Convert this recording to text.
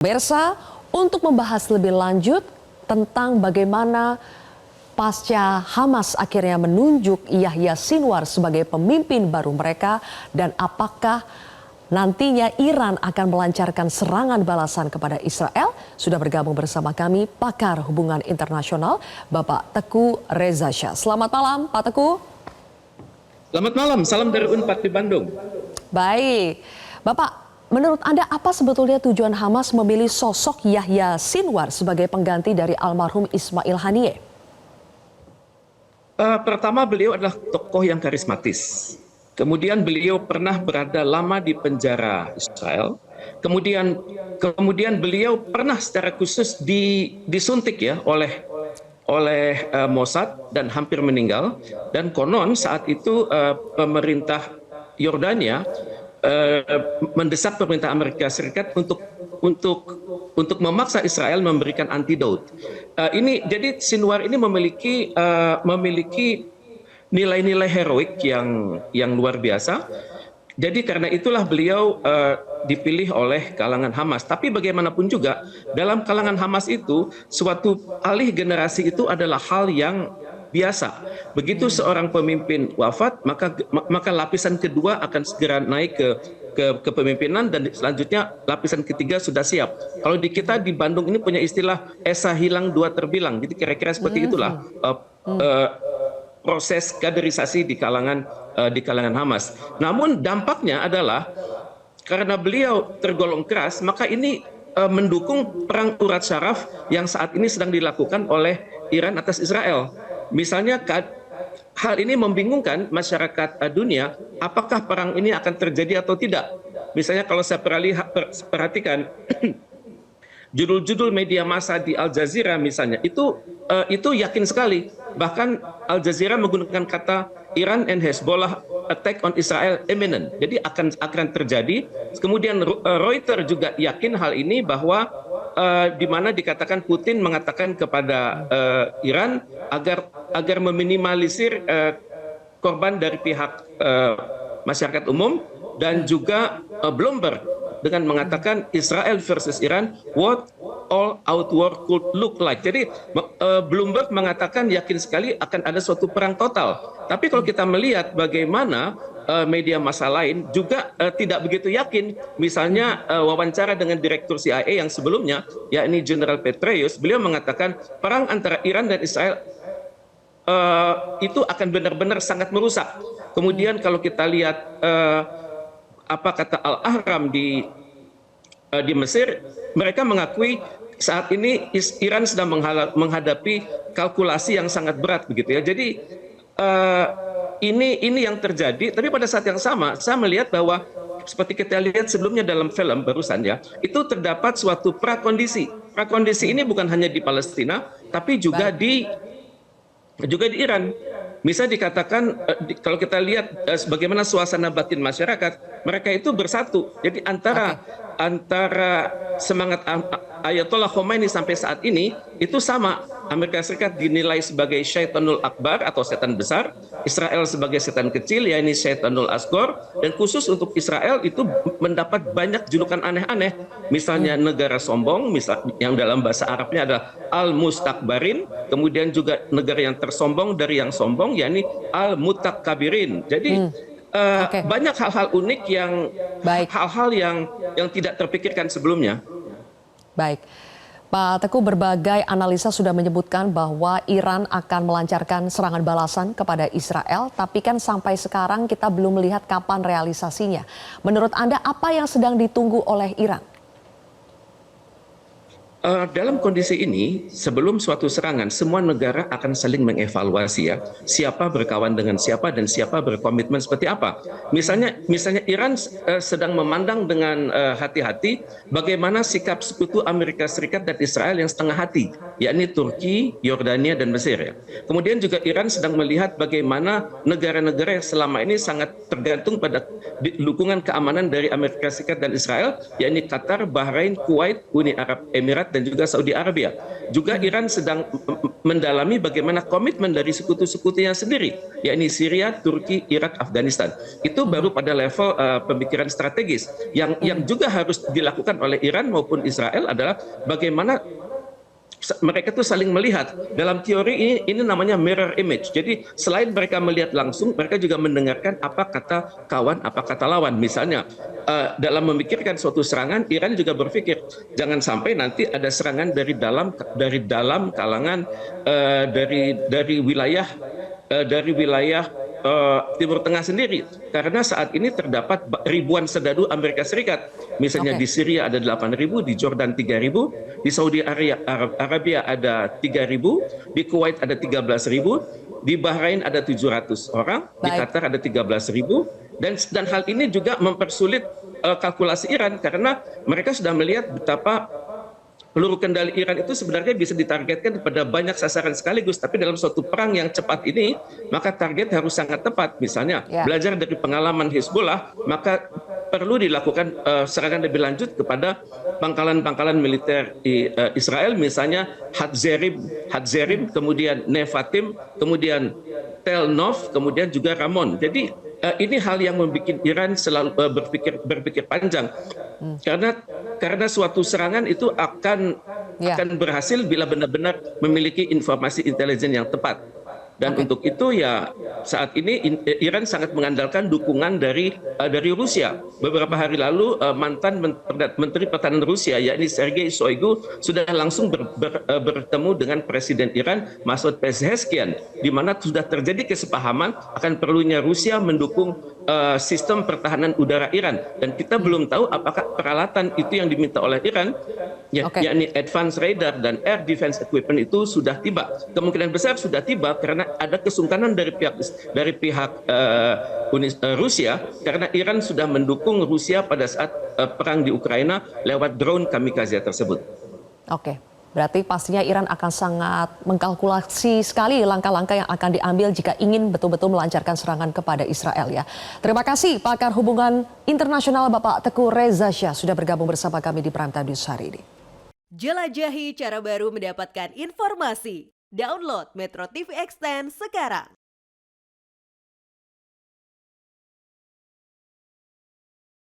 Pemirsa, untuk membahas lebih lanjut tentang bagaimana pasca Hamas akhirnya menunjuk Yahya Sinwar sebagai pemimpin baru mereka dan apakah nantinya Iran akan melancarkan serangan balasan kepada Israel, sudah bergabung bersama kami pakar hubungan internasional Bapak Teguh Reza Shah. Selamat malam Pak Teguh. Selamat malam, salam dari Unpad di Bandung. Baik, Bapak. Menurut Anda apa sebetulnya tujuan Hamas memilih sosok Yahya Sinwar sebagai pengganti dari almarhum Ismail Haniyeh? Pertama, beliau adalah tokoh yang karismatis. Kemudian beliau pernah berada lama di penjara Israel. Kemudian beliau pernah secara khusus disuntik ya oleh Mossad dan hampir meninggal. Dan konon saat itu pemerintah Yordania mendesak pemerintah Amerika Serikat untuk memaksa Israel memberikan antidot. Jadi Sinwar ini memiliki nilai-nilai heroik yang luar biasa. Jadi karena itulah beliau dipilih oleh kalangan Hamas. Tapi bagaimanapun juga dalam kalangan Hamas itu suatu alih generasi itu adalah hal yang biasa. Begitu seorang pemimpin wafat, maka lapisan kedua akan segera naik ke kepemimpinan dan selanjutnya lapisan ketiga sudah siap. Kalau di kita di Bandung ini punya istilah esa hilang dua terbilang. Jadi kira-kira seperti itulah proses kaderisasi di kalangan Hamas. Namun dampaknya adalah karena beliau tergolong keras, maka ini mendukung perang urat syaraf yang saat ini sedang dilakukan oleh Iran atas Israel. Misalnya hal ini membingungkan masyarakat dunia, apakah perang ini akan terjadi atau tidak. Misalnya kalau saya perhatikan judul-judul media massa di Al Jazeera misalnya, itu yakin sekali. Bahkan Al Jazeera menggunakan kata Iran and Hezbollah attack on Israel imminent. Jadi akan terjadi. Kemudian Reuters juga yakin hal ini bahwa di mana dikatakan Putin mengatakan kepada Iran agar meminimalisir korban dari pihak masyarakat umum, dan juga Bloomberg dengan mengatakan Israel versus Iran, what all out war could look like. Jadi Bloomberg mengatakan yakin sekali akan ada suatu perang total. Tapi kalau kita melihat bagaimana media massa lain juga tidak begitu yakin. Misalnya wawancara dengan Direktur CIA yang sebelumnya, yakni General Petraeus, beliau mengatakan perang antara Iran dan Israel itu akan benar-benar sangat merusak. Kemudian kalau kita lihat apa kata Al-Ahram di Mesir, mereka mengakui saat ini Iran sedang menghadapi kalkulasi yang sangat berat begitu ya. Jadi ini yang terjadi. Tapi pada saat yang sama saya melihat bahwa seperti kita lihat sebelumnya dalam film barusan ya, itu terdapat suatu prakondisi. Prakondisi ini bukan hanya di Palestina, tapi juga di Iran. Misalnya dikatakan kalau kita lihat bagaimana suasana batin masyarakat, mereka itu bersatu. Jadi antara semangat Ayatollah Khomeini sampai saat ini itu sama. Amerika Serikat dinilai sebagai syaitanul akbar atau setan besar, Israel sebagai setan kecil, yakni syaitanul asghar, dan khusus untuk Israel itu mendapat banyak julukan aneh-aneh. Misalnya negara sombong, yang dalam bahasa Arabnya adalah al-mustakbarin, kemudian juga negara yang tersombong dari yang sombong, yakni al-mutakkabirin. Jadi banyak hal-hal unik hal-hal yang tidak terpikirkan sebelumnya. Baik. Pak Teguh, berbagai analisa sudah menyebutkan bahwa Iran akan melancarkan serangan balasan kepada Israel, tapi kan sampai sekarang kita belum melihat kapan realisasinya. Menurut Anda apa yang sedang ditunggu oleh Iran? Dalam kondisi ini, sebelum suatu serangan, semua negara akan saling mengevaluasi ya, siapa berkawan dengan siapa dan siapa berkomitmen seperti apa. Misalnya Iran sedang memandang dengan hati-hati bagaimana sikap sekutu Amerika Serikat dan Israel yang setengah hati, yakni Turki, Yordania, dan Mesir ya. Kemudian juga Iran sedang melihat bagaimana negara-negara yang selama ini sangat tergantung pada dukungan keamanan dari Amerika Serikat dan Israel, yakni Qatar, Bahrain, Kuwait, Uni Arab Emirat, Emirat dan juga Saudi Arabia. Juga Iran sedang mendalami bagaimana komitmen dari sekutu-sekutunya sendiri, yakni Syria, Turki, Irak, Afghanistan. Itu baru pada level pemikiran strategis. Yang juga harus dilakukan oleh Iran maupun Israel adalah bagaimana mereka tuh saling melihat. Dalam teori ini namanya mirror image. Jadi selain mereka melihat langsung, mereka juga mendengarkan apa kata kawan, apa kata lawan. Misalnya dalam memikirkan suatu serangan, Iran juga berpikir jangan sampai nanti ada serangan dari dalam kalangan dari wilayah Timur Tengah sendiri, karena saat ini terdapat ribuan serdadu Amerika Serikat. Misalnya di Syria ada 8.000, di Jordan 3.000, di Saudi Arabia ada 3.000, di Kuwait ada 13.000, di Bahrain ada 700 orang, di Qatar ada 13.000, dan hal ini juga mempersulit kalkulasi Iran karena mereka sudah melihat betapa peluru kendali Iran itu sebenarnya bisa ditargetkan pada banyak sasaran sekaligus, tapi dalam suatu perang yang cepat ini, maka target harus sangat tepat. Misalnya, belajar dari pengalaman Hizbullah, maka perlu dilakukan serangan lebih lanjut kepada pangkalan-pangkalan militer di Israel, misalnya Hatzerim, kemudian Nevatim, kemudian Tel Nov, kemudian juga Ramon. Jadi ini hal yang membuat Iran selalu berpikir panjang, karena suatu serangan itu akan berhasil bila benar-benar memiliki informasi intelijen yang tepat. Dan untuk itu ya saat ini Iran sangat mengandalkan dukungan dari Rusia. Beberapa hari lalu mantan Menteri Pertahanan Rusia yakni Sergei Shoigu sudah langsung bertemu dengan Presiden Iran Masoud Pezeshkian, di mana sudah terjadi kesepahaman akan perlunya Rusia mendukung sistem pertahanan udara Iran, dan kita belum tahu apakah peralatan itu yang diminta oleh Iran yakni advanced radar dan air defense equipment itu sudah tiba. Kemungkinan besar sudah tiba karena ada kesungkanan dari pihak Rusia, karena Iran sudah mendukung Rusia pada saat perang di Ukraina lewat drone kamikaze tersebut. Oke, berarti pastinya Iran akan sangat mengkalkulasi sekali langkah-langkah yang akan diambil jika ingin betul-betul melancarkan serangan kepada Israel ya. Terima kasih pakar hubungan internasional Bapak Teguh Reza Shah sudah bergabung bersama kami di Prime Time News hari ini. Jelajahi cara baru mendapatkan informasi. Download Metro TV Extend sekarang.